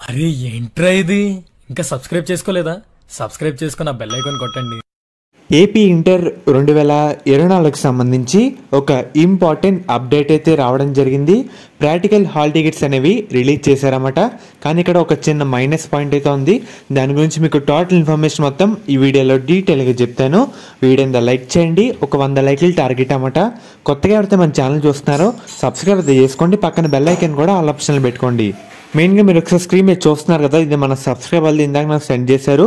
అరే ఏంట్రా ఇది? ఇంకా సబ్స్క్రైబ్ చేసుకోలేదా? సబ్స్క్రైబ్ చేసుకుని ఆ బెల్ ఐకాన్ కొట్టండి. ఏపీ ఇంటర్ 2024కి సంబంధించి ఒక ఇంపార్టెంట్ అప్డేట్ అయితే రావడం జరిగింది. ప్రాక్టికల్ హాల్ టికెట్స్ అనేవి రిలీజ్ చేశారన్నమాట. కానీ ఇక్కడ ఒక చిన్న మైనస్ పాయింట్ అయితే ఉంది. దాని గురించి మీకు టోటల్ ఇన్ఫర్మేషన్ మొత్తం ఈ వీడియోలో డీటెయిల్గా చెప్తాను. వీడియోని లైక్ చేయండి. ఒక 100 లైక్లు టార్గెట్ అన్నమాట. కొత్తగా ఎవరైతే మన ఛానల్ చూస్తున్నారో సబ్స్క్రైబ్ అయితే చేసుకోండి. పక్కన బెల్ ఐకాన్ కూడా ఆల్ ఆప్షన్లు పెట్టుకోండి. మెయిన్గా మీరు ఒకసారి స్క్రీన్ మీద చూస్తున్నారు కదా, ఇది మన సబ్స్క్రైబర్లు ఇందాక నాకు సెండ్ చేశారు.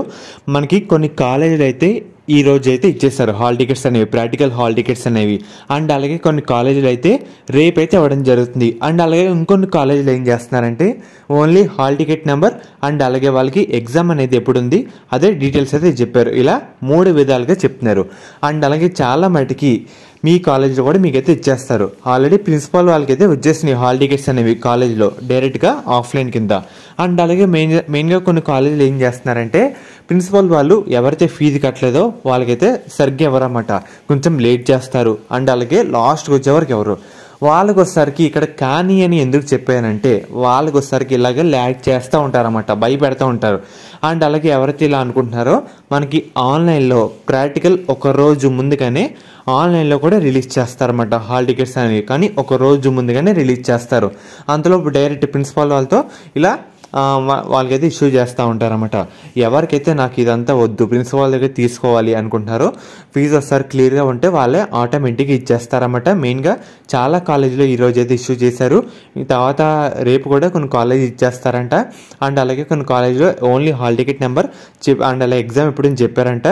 మనకి కొన్ని కాలేజీలు అయితే ఈ రోజు అయితే ఇచ్చేస్తారు హాల్ టికెట్స్ అనేవి, ప్రాక్టికల్ హాల్ టికెట్స్ అనేవి. అండ్ అలాగే కొన్ని కాలేజీలు అయితే రేపు అయితే ఇవ్వడం జరుగుతుంది. అండ్ అలాగే ఇంకొన్ని కాలేజీలు ఏం చేస్తున్నారంటే only hall ticket number and అలాగే వాళ్ళకి ఎగ్జామ్ అనేది ఎప్పుడు ఉంది అదే డీటెయిల్స్ అయితే చెప్పారు. ఇలా 3 విధాలుగా చెప్తున్నారు. అండ్ అలాగే చాలా మటుకి మీ కాలేజీలో కూడా మీకైతే ఇచ్చేస్తారు. ఆల్రెడీ ప్రిన్సిపాల్ వాళ్ళకైతే వచ్చేసినాయి హాల్ టికెట్స్ అనేవి కాలేజీలో డైరెక్ట్గా ఆఫ్లైన్ కింద. అండ్ అలాగే మెయిన్గా కొన్ని కాలేజీలు ఏం చేస్తున్నారంటే ప్రిన్సిపాల్ వాళ్ళు ఎవరైతే ఫీజు కట్టలేదో వాళ్ళకైతే సరిగ్గా ఎవరన్నమాట, కొంచెం లేట్ చేస్తారు. అండ్ అలాగే లాస్ట్కి వచ్చేవరకు ఎవరు వాళ్ళకి వచ్చేసరికి ఇక్కడ కానీ అని ఎందుకు చెప్పానంటే వాళ్ళకి వచ్చేసరికి ఇలాగే ల్యాగ్ చేస్తూ ఉంటారన్నమాట, భయపెడతా ఉంటారు. అండ్ అలాగే ఎవరైతే ఇలా అనుకుంటున్నారో మనకి ఆన్లైన్లో ప్రాక్టికల్ ఒక రోజు ముందుగానే ఆన్లైన్లో కూడా రిలీజ్ చేస్తారన్నమాట హాల్ టికెట్స్ అనేవి. కానీ ఒక రోజు ముందుగానే రిలీజ్ చేస్తారు. అంతలో డైరెక్ట్ ప్రిన్సిపాల్ వాళ్ళతో ఇలా వాళ్ళకైతే ఇష్యూ చేస్తూ ఉంటారన్నమాట. ఎవరికైతే నాకు ఇదంతా వద్దు, ప్రిన్సిపాల్ దగ్గర తీసుకోవాలి అనుకుంటున్నారో ఫీజు ఒకసారి క్లియర్గా ఉంటే వాళ్ళే ఆటోమేటిక్గా ఇచ్చేస్తారన్నమాట. మెయిన్గా చాలా కాలేజీలో ఈరోజు అయితే ఇష్యూ చేశారు. తర్వాత రేపు కూడా కొన్ని కాలేజీ ఇచ్చేస్తారంట. అండ్ అలాగే కొన్ని కాలేజీలో only hall ticket number and అలాగే ఎగ్జామ్ ఎప్పుడు చెప్పారంట.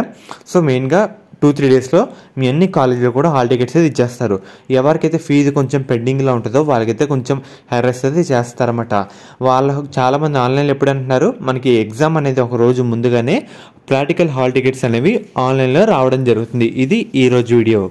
సో మెయిన్గా 2-3 డేస్లో మీ అన్ని కాలేజీలో కూడా హాల్ టికెట్స్ అయితే ఇచ్చేస్తారు. ఎవరికైతే ఫీజు కొంచెం పెండింగ్లో ఉంటుందో వాళ్ళకైతే కొంచెం హెరాస్ అయితే చేస్తారన్నమాట. వాళ్ళు చాలామంది ఆన్లైన్లో ఎప్పుడు అంటున్నారు మనకి ఎగ్జామ్ అనేది ఒక రోజు ముందుగానే ప్రాక్టికల్ హాల్ టికెట్స్ అనేవి ఆన్లైన్లో రావడం జరుగుతుంది. ఇది ఈరోజు వీడియో.